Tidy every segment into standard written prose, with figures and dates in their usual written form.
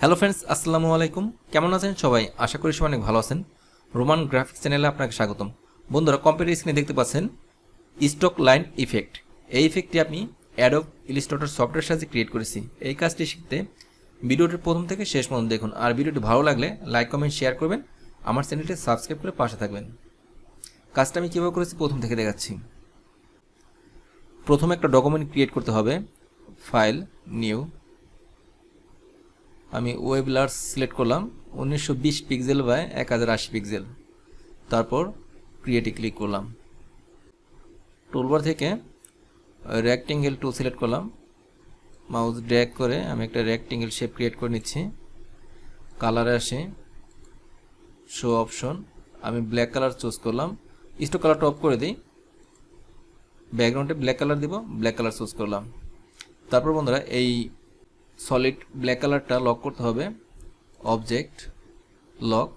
Hello friends, আসসালামু আলাইকুম। কেমন আছেন সবাই? আশা করি সবাই অনেক ভালো আছেন। রোমান গ্রাফিক্স চ্যানেলে আপনাকে স্বাগতম। বন্ধুরা, কম্পিউটার স্ক্রিনে দেখতে পাচ্ছেন স্টক লাইন ইফেক্ট। এই ইফেক্টটি আমি অ্যাডোব ইলাস্ট্রেটর সফটওয়্যার সাহায্যে ক্রিয়েট করেছি। এই কাজটি শিখতে ভিডিওটির প্রথম থেকে শেষ পর্যন্ত দেখুন। আর ভিডিওটি ভালো লাগলে লাইক, কমেন্ট, শেয়ার করবেন। আমার চ্যানেলটি সাবস্ক্রাইব করে পাশে থাকবেন। কাজটা আমি কীভাবে করেছি প্রথম থেকে দেখাচ্ছি। প্রথমে একটা ডকুমেন্ট ক্রিয়েট করতে হবে। File, new. আমি ওয়েব লার্জ সিলেক্ট করলাম 1920 পিক্সেল বাই 1080 পিক্সেল। তারপর ক্রিয়েটে ক্লিক করলাম। টুলবার থেকে রেক্টেঙ্গেল টুল সিলেক্ট করলাম। মাউস ড্র্যাগ করে আমি একটা রেক্টেঙ্গেল শেপ ক্রিয়েট করে নিচ্ছি। কালারে আসে, শো অপশন, আমি ব্ল্যাক কালার চুজ করলাম। স্টক কালারটা অফ করে দিই। ব্যাকগ্রাউন্ডে ব্ল্যাক কালার দিব, ব্ল্যাক কালার চুজ করলাম। তারপর বন্ধুরা, এই সলিড ব্ল্যাক কালারটা লক করতে হবে। অবজেক্ট, লক,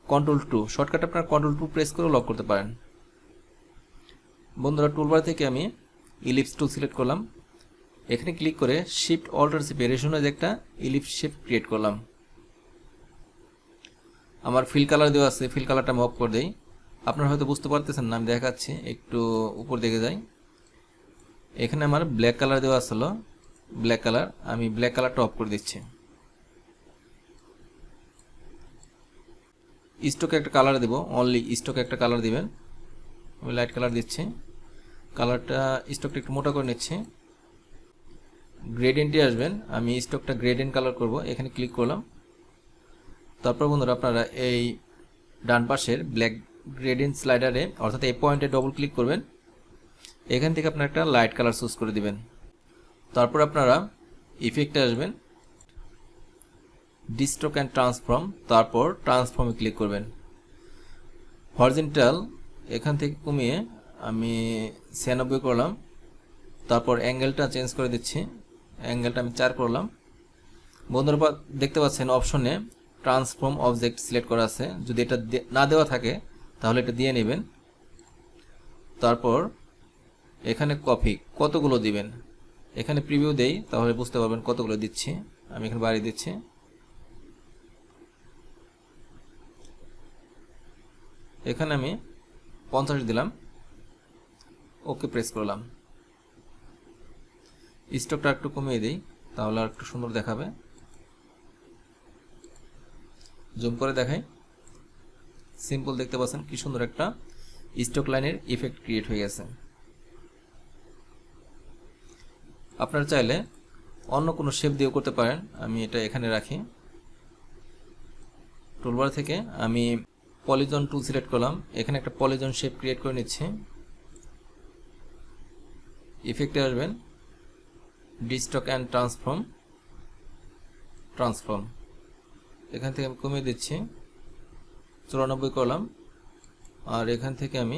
Ctrl+2 শর্টকাট আপনারা Ctrl+2 প্রেস করে লক করতে পারেন। বন্ধুরা, টুলবার থেকে আমি ইলিপস টুল সিলেক্ট করলাম। এখানে ক্লিক করে শিফট অল্টার চেপে রেশনের একটা ইলিপস শেপ ক্রিয়েট করলাম। আমার ফিল কালার দেওয়া আছে, ফিল কালারটা আমি অফ করে দেই। আপনারা হয়তো বুঝতে পারতেছেন না, আমি দেখাচ্ছি। একটু উপর দিকে যাই। এখানে আমার ব্ল্যাক কালার দেওয়া আসলো, ব্ল্যাক কালার, আমি ব্ল্যাক কালারটা অফ করে দিচ্ছি। স্টকে একটা কালার দেব, অনলি স্টকে একটা কালার দিবেন। আমি লাইট কালার দিচ্ছি। কালারটা স্টকটা একটু মোটা করে নিচ্ছি। গ্রেডিয়েন্টে আসবেন, আমি স্টকটা গ্রেডিয়েন্ট কালার করব। এখানে ক্লিক করলাম। তারপর বন্ধুরা, আপনারা এই ডান পাশের ব্ল্যাক গ্রেডিয়েন্ট স্লাইডারে, অর্থাৎ এই পয়েন্টে ডবল ক্লিক করবেন। এখান থেকে আপনারা একটা লাইট কালার চুজ করে দিবেন। তারপর আপনারা ইফেক্টে আসবেন, ডিস্টক অ্যান্ড ট্রান্সফর্ম, তারপর ট্রান্সফর্মে ক্লিক করবেন। হরিজন্টাল এখান থেকে কমিয়ে আমি 96 করলাম। তারপর অ্যাঙ্গেলটা চেঞ্জ করে দিচ্ছি, অ্যাঙ্গেলটা আমি 4 করলাম। বন্ধুরা, দেখতে পাচ্ছেন অপশনে ট্রান্সফর্ম অবজেক্ট সিলেক্ট করা আছে। যদি এটা না দেওয়া থাকে তাহলে এটা দিয়ে নেবেন। তারপর এখানে কপি কতগুলো দিবেন, এখানে প্রিভিউ দেই, তাহলে বুঝতে পারবেন কতগুলো দিচ্ছি। আমি এখানে বাড়িয়ে দিচ্ছি। এখানে আমি 50 দিলাম, ওকে প্রেস করলাম। স্টকটা একটু কমিয়ে দিই, তাহলে আর একটু সুন্দর দেখাবে। জুম করে দেখাই। সিম্পল, দেখতে পাচ্ছেন কি সুন্দর একটা স্টক লাইনের ইফেক্ট ক্রিয়েট হয়ে গেছে। আপনারা চাইলে অন্য কোনো শেপ দিয়েও করতে পারেন। আমি এটা এখানে রাখি। টুলবার থেকে আমি পলিগন টুল সিলেক্ট করলাম। এখানে একটা পলিগন শেপ ক্রিয়েট করে নিচ্ছি। ইফেক্টে আসবেন, ডিস্টক অ্যান্ড ট্রান্সফর্ম। এখান থেকে আমি কমিয়ে দিচ্ছি, 94 করলাম। আর এখান থেকে আমি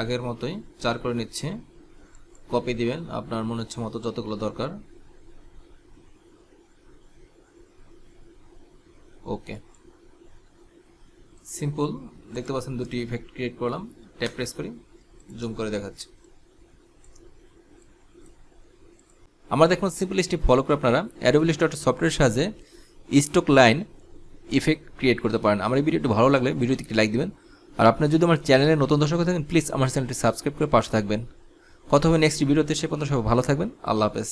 আগের মতোই 4 করে নিচ্ছি। কপি দিবেন আপনার মনে হচ্ছে মতো, যতগুলো দরকার। ওকে, সিম্পল, দেখতে পাচ্ছেন দুটি ইফেক্ট ক্রিয়েট করলাম। ট্যাপ প্রেস করি, জুম করে দেখাচ্ছি। আমরা দেখুন সিম্পল স্টেপ ফলো করে আপনারা অ্যাডোব ইলাস্ট্রেটর সফটওয়্যারের সাহায্যে স্টক লাইন ইফেক্ট ক্রিয়েট করতে পারেন। আমার এই ভিডিওটি ভালো লাগলে ভিডিওতে একটি লাইক দিবেন। আর আপনি যদি আমার চ্যানেলে নতুন দর্শক থাকেন, প্লিজ আমার চ্যানেলটি সাবস্ক্রাইব করে পাশে থাকবেন। কথা হবে নেক্সট ভিডিওতে। সে পর্যন্ত সবাই ভালো থাকবেন। আল্লাহ হাফেজ।